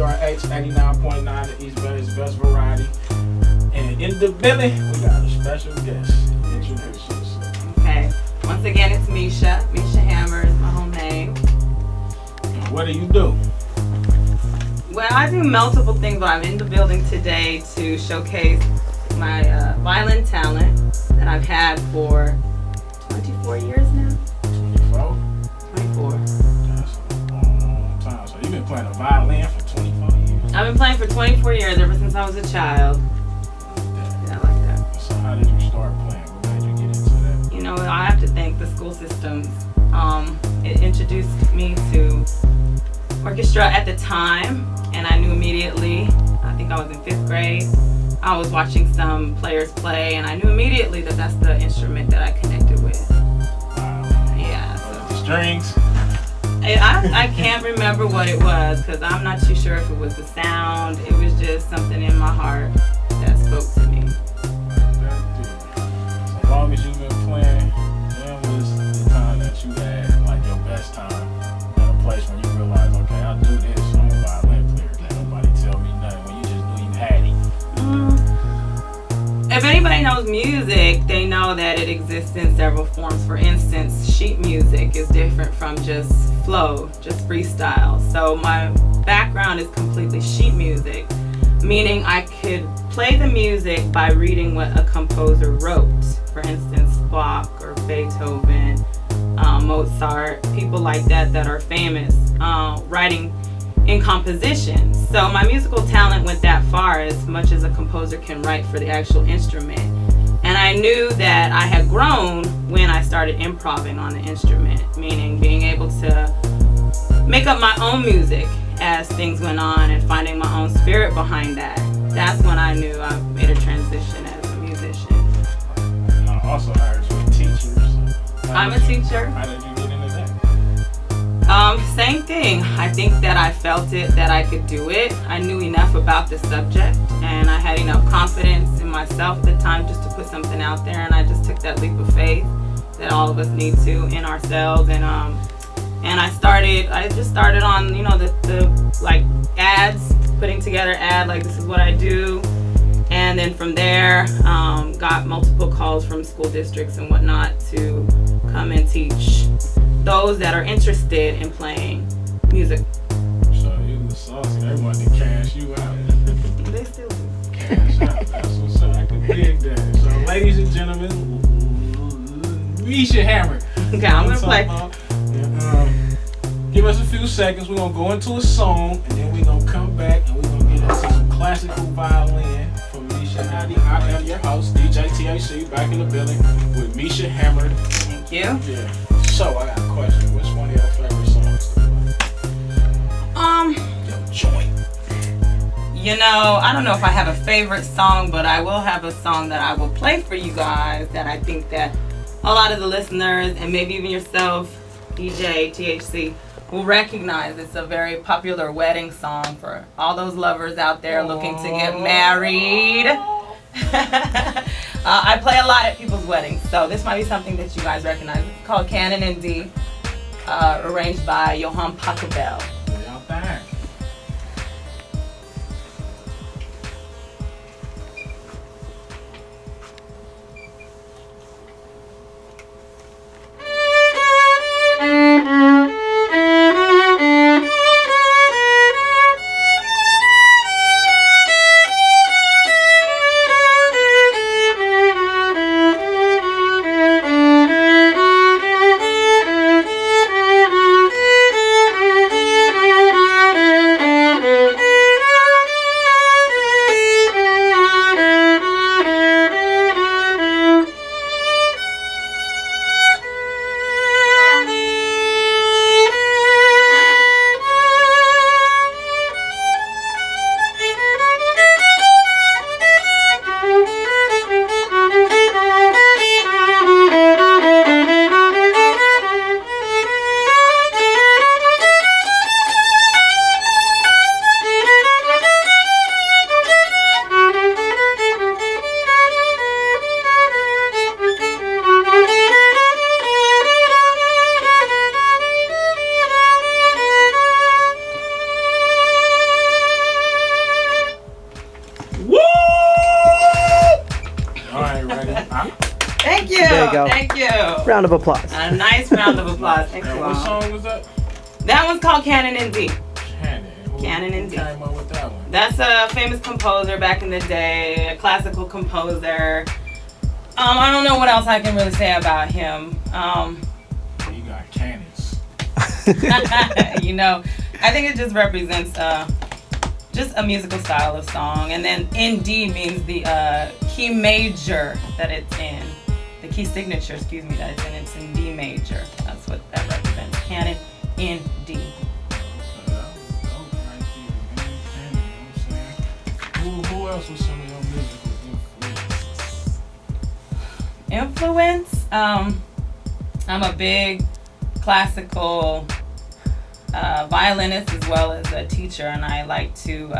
WGRH 89.9, the East Valley's best variety. And in the building, we got a special guest. Introduce yourself. Okay. Once again, it's Misha. Misha-elle is my whole name. And what do you do? Well, I do multiple things, but I'm in the building today to showcase my violin talent that I've had for 24 years now. 24? 24. That's a long time. So you've been playing the violin for 24 years? I've been playing for 24 years, ever since I was a child. Yeah, I like that. So how did you start playing? What made you get into that? You know, I have to thank the school systems. It introduced me to orchestra at the time, and I knew immediately, I think I was in 5th grade, I was watching some players play, and I knew immediately that that's the instrument that I connected with. Yeah. The strings? I can't remember what it was, because I'm not too sure if it was the sound. It was just something in my heart that spoke to me. As long as you've been playing, when was the time that you had like your best time in a place where you realized, okay, I do this, I'm a violin player. Can't nobody tell me nothing when you just knew you had it. If anybody knows music, they know that it exists in several forms. For instance, sheet music is different from just flow, just freestyle. So my background is completely sheet music, meaning I could play the music by reading what a composer wrote. For instance, Bach or Beethoven, Mozart, people like that that are famous, writing in composition. So my musical talent went that far, as much as a composer can write for the actual instrument. And I knew that I had grown when I started improvising on the instrument, meaning being able to make up my own music as things went on and finding my own spirit behind that. That's when I knew I made a transition as a musician. I also heard you a teacher. So I'm a teacher. How did you get into that? Same thing. I think that I felt it, that I could do it. I knew enough about the subject, and I had enough confidence in myself at the time just to put something out there, and I just took that leap of faith that all of us need to in ourselves. And I just started on, you know, the like ads, putting together ad, like this is what I do. And then from there, got multiple calls from school districts and whatnot to come and teach those that are interested in playing music. So you was saucy. They wanted to cash you out. They still do. Cash out. That's what's up. I can dig that. So ladies and gentlemen, Misha-elle. Okay, I'm gonna play. Give us a few seconds. We're gonna go into a song, and then we're gonna come back and we're gonna get into some classical violin from Misha-elle. I am your host, DJ THC, back in the building with Misha-elle. Thank you. Yeah. So I got a question. Which one of your favorite songs to play? Your joint. You know, I don't know if I have a favorite song, but I will have a song that I will play for you guys that I think that a lot of the listeners and maybe even yourself, DJ THC, will recognize. It's a very popular wedding song for all those lovers out there looking to get married. I play a lot at people's weddings, so this might be something that you guys recognize. It's called Canon in D, arranged by Johann Pachelbel. Y'all back. you. There you go. Thank you. Round of applause. A nice round of applause. Thank you Now, all. what song was that? That one's called Canon in D. Canon. Canon in D. Who came up with that one? That's a famous composer back in the day, a classical composer. I don't know what else I can really say about him. You got cannons. You know, I think it just represents just a musical style of song. And then in D means the key major that it's in. The key signature, excuse me, that it's in. It's in D major. That's what that represents. Canon in D. Who else was some of your musical influences? Influence? I'm a big classical violinist as well as a teacher, and I like to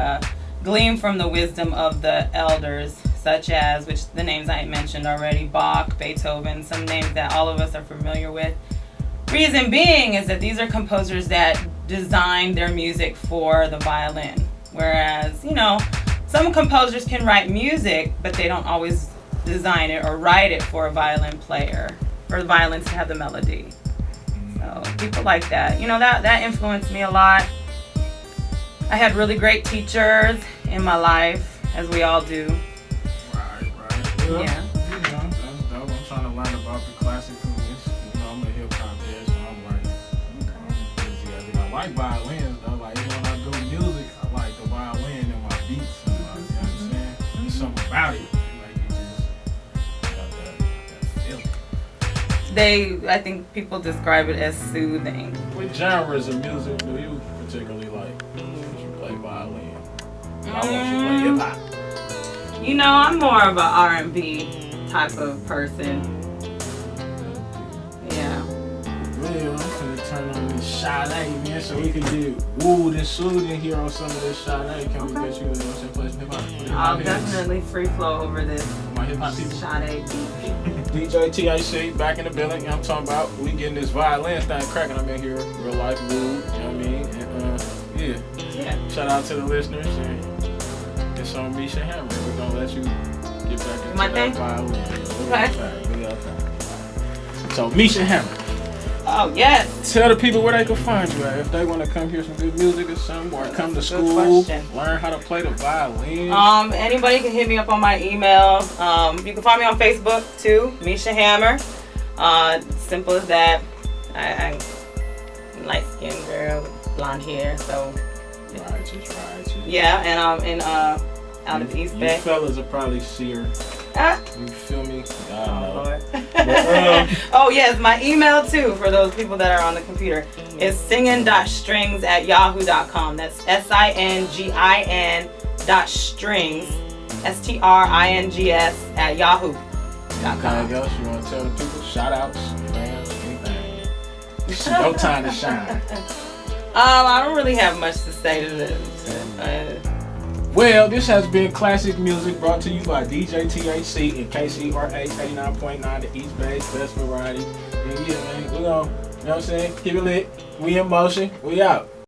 glean from the wisdom of the elders, such as, which the names I mentioned already, Bach, Beethoven, some names that all of us are familiar with. Reason being is that these are composers that designed their music for the violin, whereas, you know, some composers can write music, but they don't always design it or write it for a violin player, for the violins to have the melody. So people like that, you know, that influenced me a lot. I had really great teachers in my life, as we all do. Right. Well, Yeah. You know, that's dope. I'm trying to learn about the classical. You know, I'm a hip hop head, so I'm learning. I like violins though. Like, even when I do music, I like the violin and my beats. And my, you know what I'm saying? There's something about it. Like, it just got that feeling. I think people describe it as soothing. What genres of music do you particularly like? You play violin. I want you to play hip hop. You know, I'm more of a R&B type of person. Yeah. Well, I'm gonna turn on this Sade, man, so we can get wooed and soothing here on some of this Sade. Can we get you to play some hip hop? I'll definitely free flow over this My hip hop people. Sade beat. DJ TIC back in the building. You know what I'm talking about? We getting this violin thing cracking. I'm in here, real life mood. You know what I mean? And Yeah. shout out to the listeners. And it's on Misha-elle. We're gonna let you get back into My that thing? violin. Okay. So Misha-elle. Oh, yes. Tell the people where they can find you at. If they want to come hear some good music or something, or come to Good school, question. learn how to play the violin. Anybody can hit me up on my email. You can find me on Facebook too, Misha-elle. Simple as that. I'm a light-skinned girl with blonde hair, so Righteous. yeah. And I'm in out of the East You Bay. fellas will probably see her. Ah. You feel me? I Oh, don't know. Lord. But, Oh yes, my email too for those people that are on the computer is singin.strings@yahoo.com. That's SINGIN.strings STRINGS@yahoo.com. Anything else you want to tell the people? Shout outs, fans, anything. It's your time to shine. I don't really have much to say to this. Well, this has been Classic Music brought to you by DJ THC and KCRA 89.9, the East Bay's best variety. And yeah, man, we gonna, you know what I'm saying? Keep it lit. We in motion. We out.